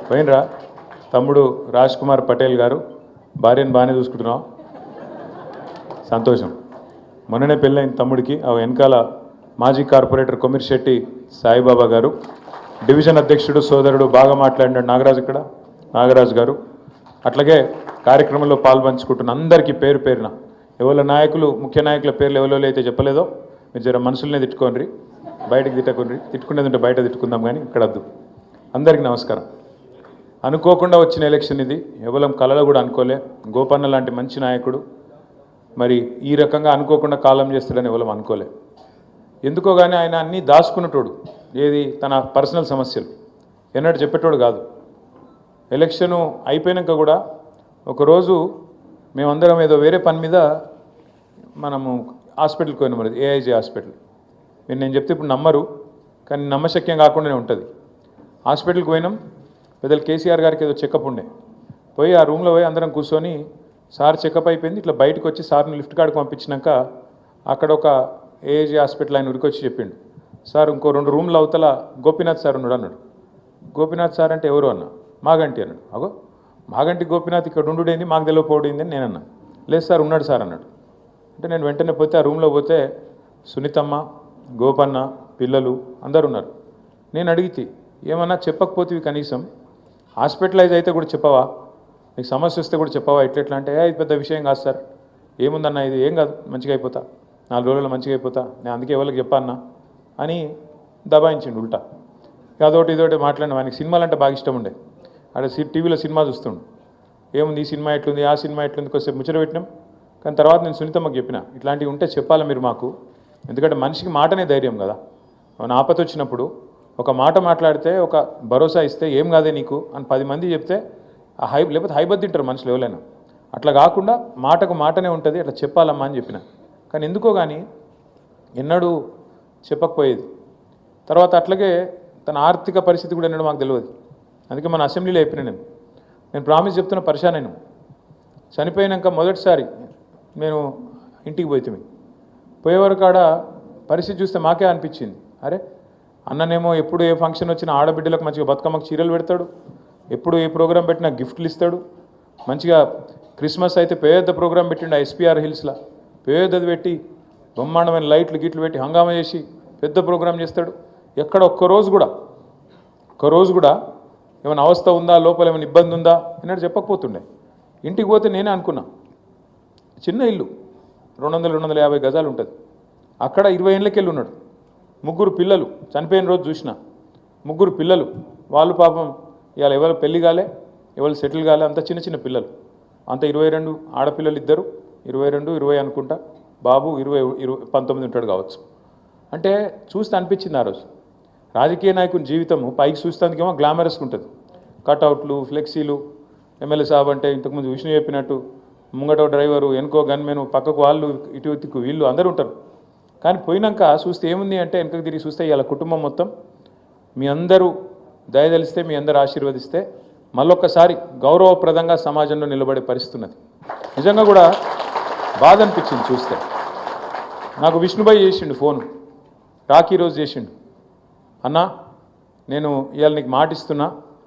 పోయినరా తమ్ముడు రాజ్ కుమార్ పటేల్ గారు భార్యను బాగానే చూసుకుంటున్నాం, సంతోషం. మొన్ననే పెళ్ళైన తమ్ముడికి ఆ వెనకాల మాజీ కార్పొరేటర్ కొమిర్శెట్టి సాయిబాబా గారు, డివిజన్ అధ్యక్షుడు సోదరుడు బాగా మాట్లాడినాడు నాగరాజు, ఇక్కడ నాగరాజు గారు. అట్లాగే కార్యక్రమంలో పాల్పంచుకుంటున్న అందరికీ పేరు పేరున ఎవరి నాయకులు ముఖ్య నాయకుల పేర్లు ఎవరో అయితే చెప్పలేదో మీరు జర మనసులనే తిట్టుకోండి, బయటకు తిట్టకుండ్రి. తిట్టుకునేది ఉంటే బయట తిట్టుకుందాం కానీ ఇక్కడ వద్దు. అందరికీ నమస్కారం. అనుకోకుండా వచ్చిన ఎలక్షన్ ఇది, ఎవరం కలలో కూడా అనుకోలే. గోపన్న లాంటి మంచి నాయకుడు మరి ఈ రకంగా అనుకోకుండా కాలం చేస్తాడని ఎవరం అనుకోలే. ఎందుకో కానీ ఆయన అన్నీ దాచుకున్నటోడు, ఏది తన పర్సనల్ సమస్యలు ఎన్నడూ చెప్పేటోడు కాదు. ఎలక్షను అయిపోయాక కూడా ఒకరోజు మేమందరం ఏదో వేరే పని మీద మనము హాస్పిటల్కి పోయినాం, మరి ఏఐజీ హాస్పిటల్. మీరు నేను చెప్తే ఇప్పుడు నమ్మరు, కానీ నమ్మశక్యం కాకుండానే ఉంటుంది. హాస్పిటల్కి పోయినాం, పెద్దలు కేసీఆర్ గారికి ఏదో చెకప్ ఉండే. పోయి ఆ రూమ్లో పోయి అందరం కూర్చొని సార్ చెకప్ అయిపోయింది, ఇట్లా బయటకు వచ్చి సార్ని లిఫ్ట్ కాడికి పంపించినాక అక్కడ ఒక ఏఐజీ హాస్పిటల్ ఆయన ఉరికి వచ్చి చెప్పిండు, సార్ ఇంకో 2 రూమ్లు అవతల గోపీనాథ్ సార్ ఉన్నాడు అన్నాడు. గోపీనాథ్ సార్ అంటే ఎవరు అన్న? మాగంటి అన్నాడు. అగో మాగంటి గోపీనాథ్ ఇక్కడ ఉండుడేంది, మాకు తెలియకపోవడేంది అని నేనన్నా. లేదు సార్ ఉన్నాడు సార్ అన్నాడు. అంటే నేను వెంటనే పోతే ఆ రూమ్లో పోతే సునీతమ్మ, గోపన్న, పిల్లలు అందరు ఉన్నారు. నేను అడిగితే ఏమన్నా చెప్పకపోతే కనీసం హాస్పిటలైజ్ అయితే కూడా చెప్పవా, నీకు సమస్య వస్తే కూడా చెప్పవా, ఎట్లా అంటే ఇది పెద్ద విషయం కాదు సార్, ఏముందన్నా ఇది ఏం కాదు, మంచిగా అయిపోతా, 4 రోజుల్లో మంచిగా అయిపోతా, నేను అందుకే ఎవరికి చెప్పన్నా అని దబాయించిండు ఉల్టా. అదొకటి ఇదొకటి మాట్లాడిన. ఆయనకి సినిమాలు అంటే బాగా ఇష్టం ఉండే, అక్కడ టీవీలో సినిమా చూస్తుండు. ఏముంది ఈ సినిమా ఎట్లుంది, ఆ సినిమా ఎట్లుంది, కొద్దిసేపు ముచ్చట పెట్టినాం. కానీ తర్వాత నేను సునీతమ్మకి చెప్పిన, ఇట్లాంటివి ఉంటే చెప్పాలా మీరు మాకు, ఎందుకంటే మనిషికి మాటనే ధైర్యం కదా. మన ఆపద వచ్చినప్పుడు ఒక మాట మాట్లాడితే, ఒక భరోసా ఇస్తే ఏం కాదే నీకు అని 10 మంది చెప్తే ఆ లేకపోతే హైబత్ తింటారు మనుషులు ఎవరైనా. అట్లా కాకుండా మాటకు మాటనే ఉంటుంది, అట్లా చెప్పాలమ్మా అని చెప్పిన. కానీ ఎందుకో కానీ ఎన్నడూ చెప్పకపోయేది. తర్వాత అట్లాగే తన ఆర్థిక పరిస్థితి కూడా ఎన్నడూ మాకు తెలియదు. అందుకే మన అసెంబ్లీలో చెప్పిన, నేను ప్రామిస్ చెప్తున్న పరిశాన్ అయినా. చనిపోయినాక మొదటిసారి నేను ఇంటికి పోయేవారు కాడ పరిస్థితి చూస్తే మాకే అనిపించింది, అరే అన్ననేమో ఎప్పుడు ఏ ఫంక్షన్ వచ్చినా ఆడబిడ్డలకు మంచిగా బతుకమ్మకు చీరలు పెడతాడు, ఎప్పుడు ఏ ప్రోగ్రాం పెట్టినా గిఫ్ట్లు ఇస్తాడు, మంచిగా క్రిస్మస్ అయితే పెద్ద ప్రోగ్రాం పెట్టిండు ఎస్పీఆర్ హిల్స్లో, పెద్దది పెట్టి బ్రహ్మాండమైన లైట్లు గిట్లు పెట్టి హంగామా చేసి పెద్ద ప్రోగ్రాం చేస్తాడు. ఎక్కడ ఒక్కరోజు కూడా ఏమైనా అవస్థ ఉందా, లోపల ఏమైనా ఇబ్బంది ఉందా అన్నట్టు చెప్పకపోతుండే. ఇంటికి పోతే నేనే అనుకున్నా, చిన్న ఇల్లు 200-250 గజాలు ఉంటుంది, అక్కడ 20 ఏళ్ళకెళ్ళి ఉన్నాడు. 3 పిల్లలు, చనిపోయిన రోజు చూసిన 3 పిల్లలు, వాళ్ళు పాపం ఇవాళ ఎవరు పెళ్లి కాలే, ఎవరు సెటిల్ కాలే, అంత చిన్న చిన్న పిల్లలు, అంత 22 ఆడపిల్లలు, 2 22 20 అనుకుంటా, బాబు 19 ఉంటాడు కావచ్చు. అంటే చూస్తే అనిపించింది ఆ రోజు రాజకీయ నాయకుని జీవితము పైకి చూస్తేందుకేమో గ్లామరస్గా ఉంటుంది, కట్అవుట్లు, ఫ్లెక్సీలు, ఎమ్మెల్యే సాబ్ అంటే ఇంతకుముందు విష్ణు చెప్పినట్టు ముంగటో డ్రైవరు, వెనుకో గన్మెను, పక్కకు వాళ్ళు, ఇటు వీళ్ళు అందరూ ఉంటారు. కానీ పోయినాక చూస్తే ఏముంది అంటే వెనకకు తిరిగి చూస్తే ఇవాళ కుటుంబం మొత్తం మీ అందరూ దయదలిస్తే, మీ అందరూ ఆశీర్వదిస్తే మళ్ళొక్కసారి గౌరవప్రదంగా సమాజంలో నిలబడే పరిస్థితి ఉన్నది. నిజంగా కూడా బాధ అనిపించింది చూస్తే. నాకు విష్ణుబాయ్ చేసిండు ఫోన్, రాఖీ రోజు చేసిండు, అన్నా నేను ఇవాళ నీకు మాటిస్తున్నా,